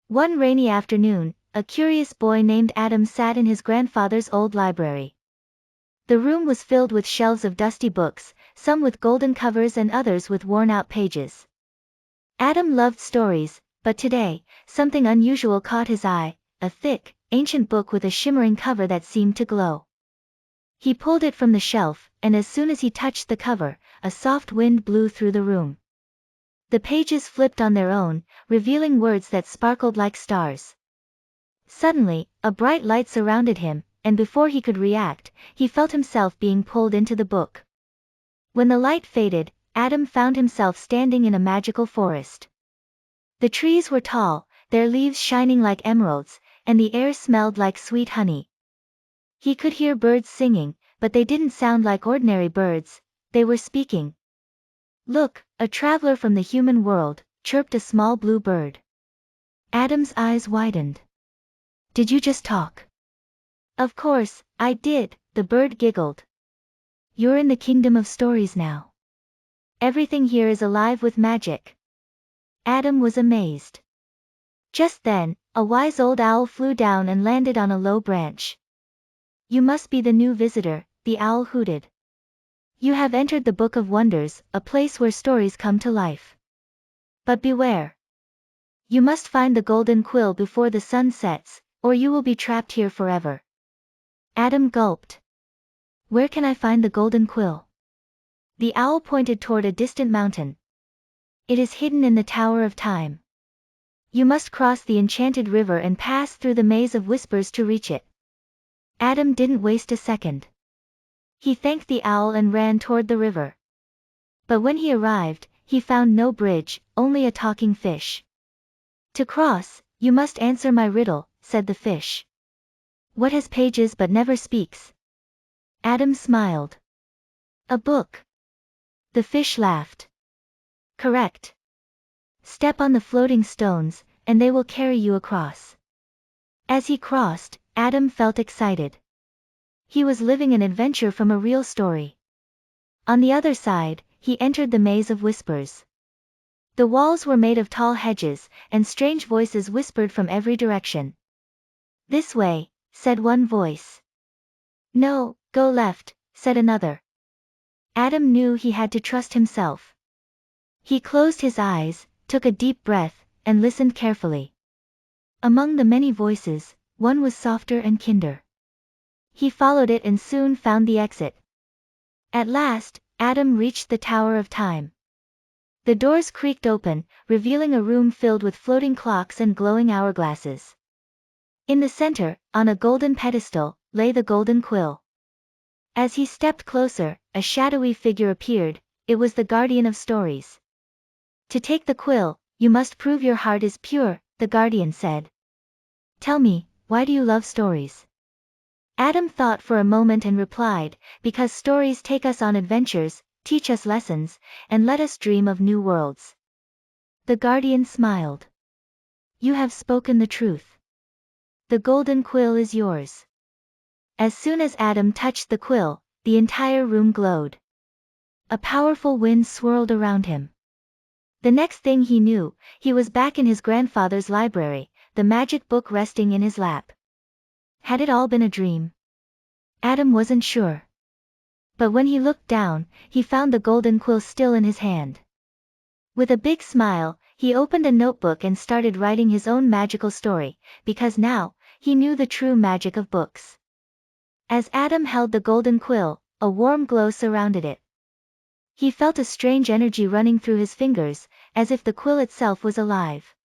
One rainy afternoon, a curious boy named Adam sat in his grandfather's old library. The room was filled with shelves of dusty books, some with golden covers and others with worn-out pages. Adam loved stories, but today, something unusual caught his eye, a thick, ancient book with a shimmering cover that seemed to glow. He pulled it from the shelf, and as soon as he touched the cover, a soft wind blew through the room. The pages flipped on their own, revealing words that sparkled like stars. Suddenly, a bright light surrounded him, and before he could react, he felt himself being pulled into the book. When the light faded, Adam found himself standing in a magical forest. The trees were tall, their leaves shining like emeralds, and the air smelled like sweet honey. He could hear birds singing, but they didn't sound like ordinary birds, they were speaking. "Look, a traveler from the human world," chirped a small blue bird. Adam's eyes widened. "Did you just talk?" "Of course, I did," the bird giggled. "You're in the kingdom of stories now. Everything here is alive with magic." Adam was amazed. Just then, a wise old owl flew down and landed on a low branch. "You must be the new visitor," the owl hooted. "You have entered the Book of Wonders, a place where stories come to life. But beware. You must find the Golden Quill before the sun sets, or you will be trapped here forever." Adam gulped. "Where can I find the Golden Quill?" The owl pointed toward a distant mountain. "It is hidden in the Tower of Time. You must cross the enchanted river and pass through the maze of whispers to reach it." Adam didn't waste a second. He thanked the owl and ran toward the river. But when he arrived, he found no bridge, only a talking fish. "To cross, you must answer my riddle," said the fish. "What has pages but never speaks?" Adam smiled. "A book." The fish laughed. "Correct. Step on the floating stones, and they will carry you across." As he crossed, Adam felt excited. He was living an adventure from a real story. On the other side, he entered the maze of whispers. The walls were made of tall hedges, and strange voices whispered from every direction. "This way," said one voice. "No, go left," said another. Adam knew he had to trust himself. He closed his eyes, took a deep breath, and listened carefully. Among the many voices, one was softer and kinder. He followed it and soon found the exit. At last, Adam reached the Tower of Time. The doors creaked open, revealing a room filled with floating clocks and glowing hourglasses. In the center, on a golden pedestal, lay the Golden Quill. As he stepped closer, a shadowy figure appeared. It was the guardian of stories. "To take the quill, you must prove your heart is pure," the guardian said. "Tell me, why do you love stories?" Adam thought for a moment and replied, "Because stories take us on adventures, teach us lessons, and let us dream of new worlds." The guardian smiled. "You have spoken the truth. The Golden Quill is yours." As soon as Adam touched the quill, the entire room glowed. A powerful wind swirled around him. The next thing he knew, he was back in his grandfather's library, the magic book resting in his lap. Had it all been a dream? Adam wasn't sure. But when he looked down, he found the Golden Quill still in his hand. With a big smile, he opened a notebook and started writing his own magical story, because now, he knew the true magic of books. As Adam held the Golden Quill, a warm glow surrounded it. He felt a strange energy running through his fingers, as if the quill itself was alive.